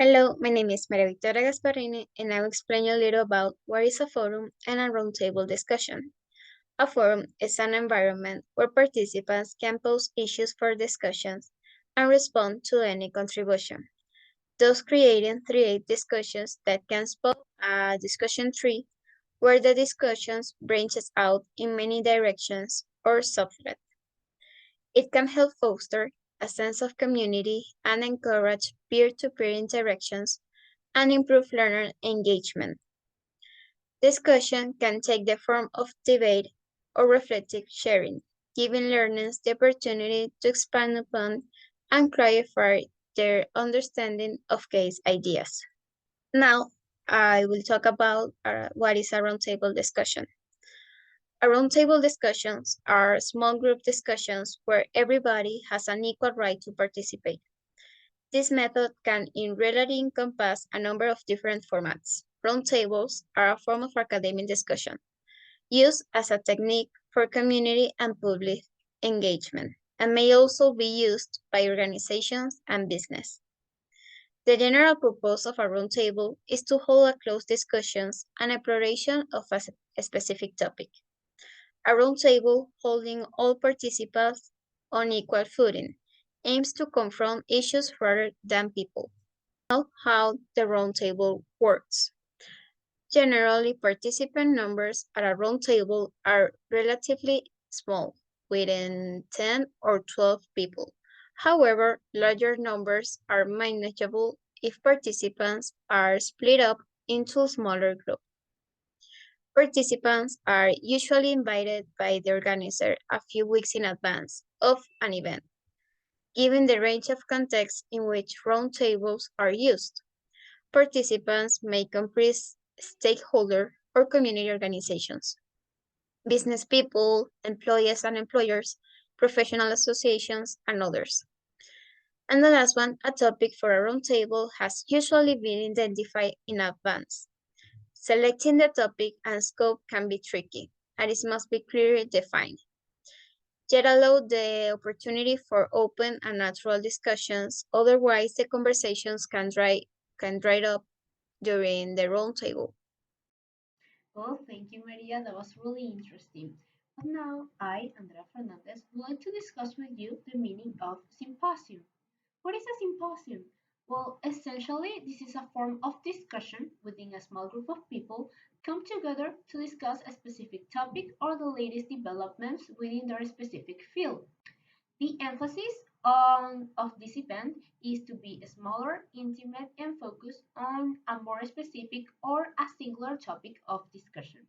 Hello, my name is Maria Victoria Gasparrini, and I'll explain you a little about what is a forum and a roundtable discussion. A forum is an environment where participants can pose issues for discussions and respond to any contribution, thus creating three discussions that can spark a discussion tree where the discussions branches out in many directions or subthread. It can help foster a sense of community and encourage peer-to-peer interactions and improve learner engagement. Discussion can take the form of debate or reflective sharing, giving learners the opportunity to expand upon and clarify their understanding of case ideas. Now, I will talk about what is a roundtable discussion. A roundtable discussions are small group discussions where everybody has an equal right to participate. This method can in reality encompass a number of different formats. Roundtables are a form of academic discussion, used as a technique for community and public engagement, and may also be used by organizations and business. The general purpose of a roundtable is to hold a close discussions and exploration of a specific topic. A roundtable holding all participants on equal footing aims to confront issues rather than people. Now, how the roundtable works. Generally, participant numbers at a roundtable are relatively small, within 10 or 12 people. However, larger numbers are manageable if participants are split up into smaller groups. Participants are usually invited by the organizer a few weeks in advance of an event, given the range of contexts in which roundtables are used. Participants may comprise stakeholder or community organizations, business people, employees and employers, professional associations, and others. And the last one, a topic for a roundtable has usually been identified in advance. Selecting the topic and scope can be tricky, and it must be clearly defined, yet allow the opportunity for open and natural discussions. Otherwise, the conversations can dry up during the roundtable. Well, thank you, Maria. That was really interesting. But now I, Andrea Fernandez, would like to discuss with you the meaning of symposium. What is a symposium? Well, essentially, this is a form of discussion within a small group of people come together to discuss a specific topic or the latest developments within their specific field. The emphasis of this event is to be smaller, intimate, and focused on a more specific or a singular topic of discussion.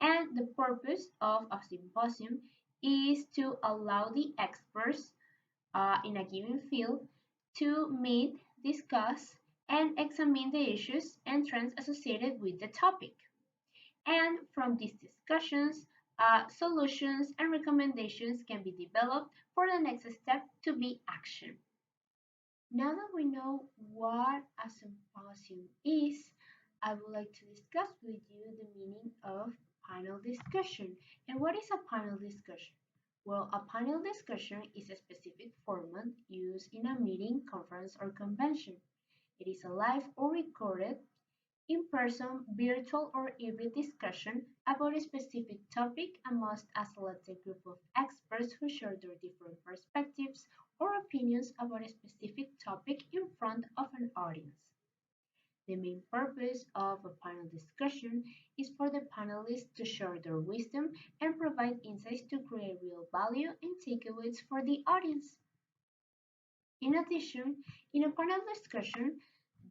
And the purpose of a symposium is to allow the experts in a given field to meet, discuss, and examine the issues and trends associated with the topic. And from these discussions, solutions and recommendations can be developed for the next step to be action. Now that we know what a symposium is, I would like to discuss with you the meaning of panel discussion. And what is a panel discussion? Well, a panel discussion is a specific format used in a meeting, conference, or convention. It is a live or recorded in-person, virtual, or hybrid discussion about a specific topic amongst a selected group of experts who share their different perspectives or opinions about a specific topic in front of an audience. The main purpose of a panel discussion is for the panelists to share their wisdom and provide insights to create real value and takeaways for the audience. In addition, in a panel discussion,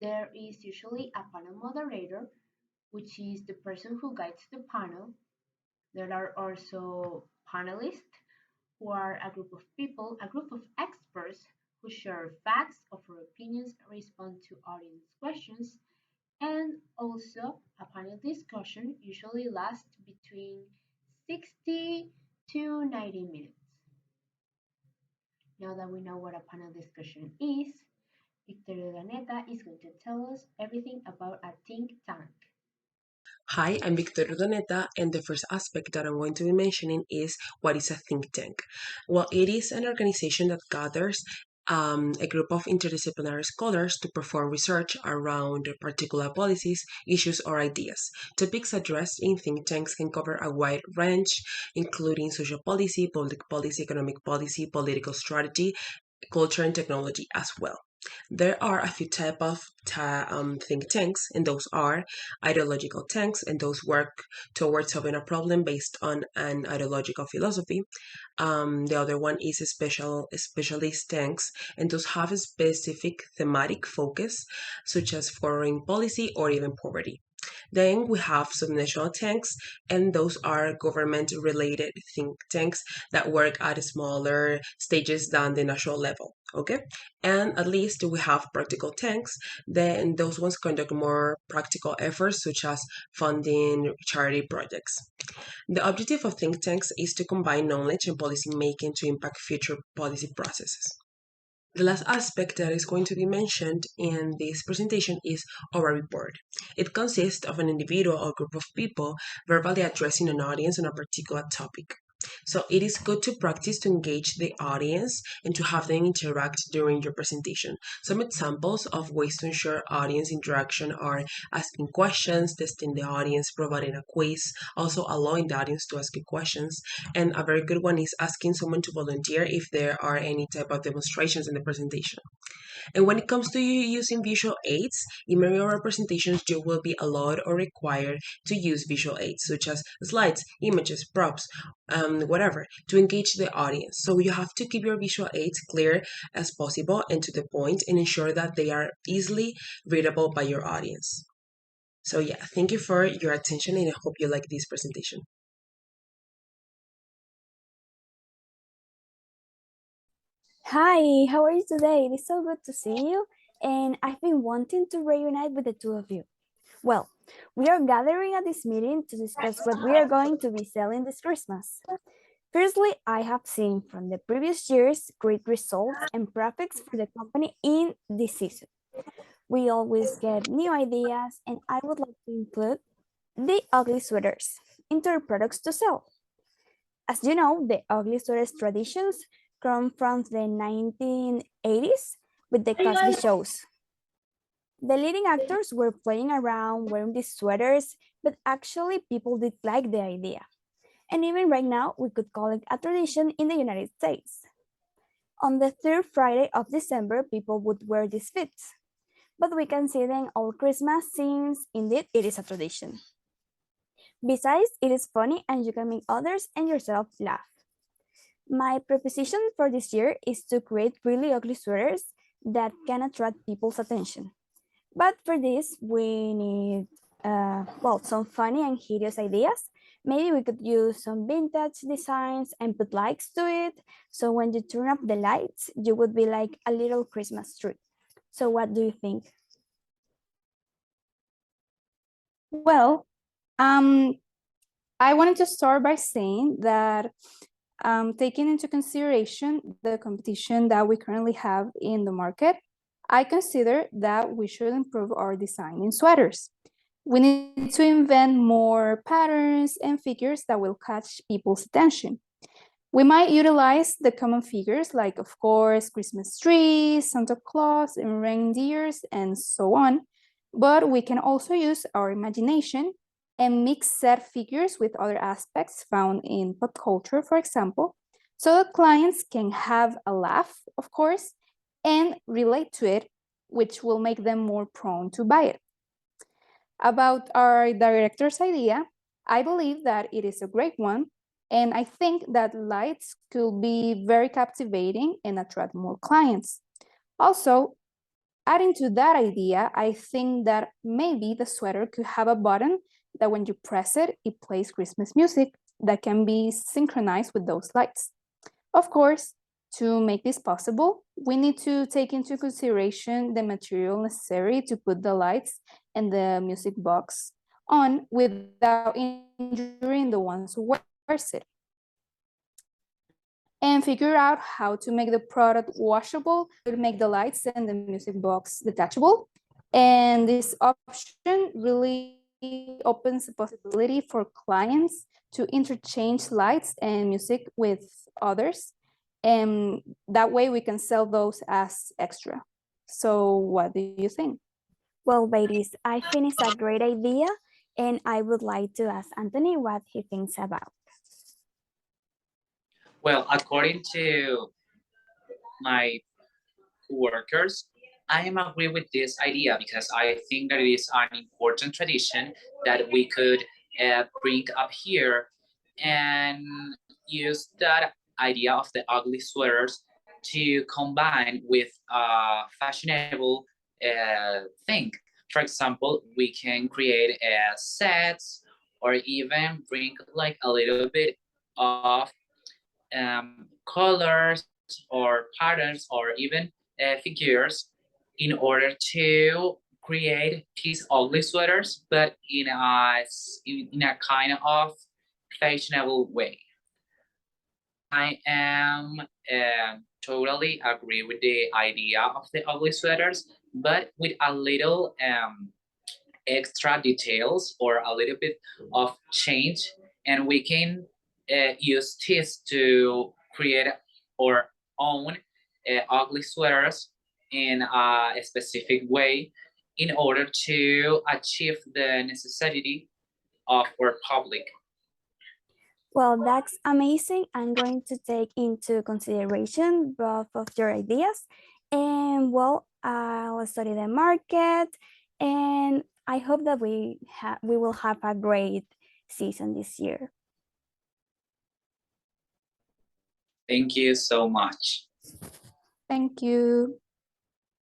there is usually a panel moderator, which is the person who guides the panel. There are also panelists, who are a group of people, a group of experts who share facts, offer opinions, respond to audience questions, and also a panel discussion usually lasts between 60 to 90 minutes. Now that we know what a panel discussion is, Victoria Urdaneta is going to tell us everything about a think tank. Hi, I'm Victor Urdaneta, and the first aspect that I'm going to be mentioning is what is a think tank. Well, it is an organization that gathers a group of interdisciplinary scholars to perform research around particular policies, issues, or ideas. Topics addressed in think tanks can cover a wide range, including social policy, public policy, economic policy, political strategy, culture, and technology as well. There are a few type of think tanks, and those are ideological tanks, and those work towards solving a problem based on an ideological philosophy. The other one is specialist tanks, and those have a specific thematic focus, such as foreign policy or even poverty. Then we have subnational tanks, and those are government related think tanks that work at smaller stages than the national level. Okay, and at least we have practical tanks, then those ones conduct more practical efforts such as funding charity projects. The objective of think tanks is to combine knowledge and policy making to impact future policy processes. The last aspect that is going to be mentioned in this presentation is oral report. It consists of an individual or group of people verbally addressing an audience on a particular topic. So it is good to practice to engage the audience and to have them interact during your presentation. Some examples of ways to ensure audience interaction are asking questions, testing the audience, providing a quiz, also allowing the audience to ask you questions. And a very good one is asking someone to volunteer if there are any type of demonstrations in the presentation. And when it comes to you using visual aids, in many of our presentations, you will be allowed or required to use visual aids, such as slides, images, props, whatever, to engage the audience. So you have to keep your visual aids clear as possible and to the point and ensure that they are easily readable by your audience. So yeah, thank you for your attention and I hope you like this presentation. Hi, how are you today? It is so good to see you, and I've been wanting to reunite with the two of you. Well, we are gathering at this meeting to discuss what we are going to be selling this Christmas. Firstly, I have seen from the previous years great results and profits for the company in this season. We always get new ideas, and I would like to include the ugly sweaters into our products to sell. As you know, the ugly sweaters traditions come from the 1980s with the Cosby shows. The leading actors were playing around wearing these sweaters, but actually people did like the idea. And even right now, we could call it a tradition in the United States. On the third Friday of December, people would wear these fits. But we can see them all Christmas since indeed it is a tradition. Besides, it is funny and you can make others and yourself laugh. My proposition for this year is to create really ugly sweaters that can attract people's attention. But for this, we need, some funny and hideous ideas. Maybe we could use some vintage designs and put lights to it. So when you turn up the lights, you would be like a little Christmas tree. So what do you think? Well, I wanted to start by saying that taking into consideration the competition that we currently have in the market, I consider that we should improve our design in sweaters. We need to invent more patterns and figures that will catch people's attention. We might utilize the common figures like, of course, Christmas trees, Santa Claus, and reindeers, and so on. But we can also use our imagination and mix set figures with other aspects found in pop culture, for example, so that clients can have a laugh, of course, and relate to it, which will make them more prone to buy it. About our director's idea, I believe that it is a great one, and I think that lights could be very captivating and attract more clients. Also, adding to that idea, I think that maybe the sweater could have a button that when you press it, it plays Christmas music that can be synchronized with those lights. Of course, to make this possible, we need to take into consideration the material necessary to put the lights and the music box on without injuring the ones who wears it. And figure out how to make the product washable, to make the lights and the music box detachable. And this option really opens the possibility for clients to interchange lights and music with others. And that way we can sell those as extra. So what do you think? Well, ladies, I think it's a great idea, and I would like to ask Anthony what he thinks about. Well, according to my workers, I am agree with this idea because I think that it is an important tradition that we could bring up here and use that idea of the ugly sweaters to combine with a fashionable thing. For example, we can create sets or even bring like a little bit of colors or patterns or even figures in order to create these ugly sweaters, but in a kind of fashionable way. I am totally agree with the idea of the ugly sweaters, but with a little extra details or a little bit of change, and we can use this to create our own ugly sweaters in a specific way in order to achieve the necessity of our public. Well, that's amazing. I'm going to take into consideration both of your ideas. And well, I'll study the market, and I hope that we will have a great season this year. Thank you so much. Thank you.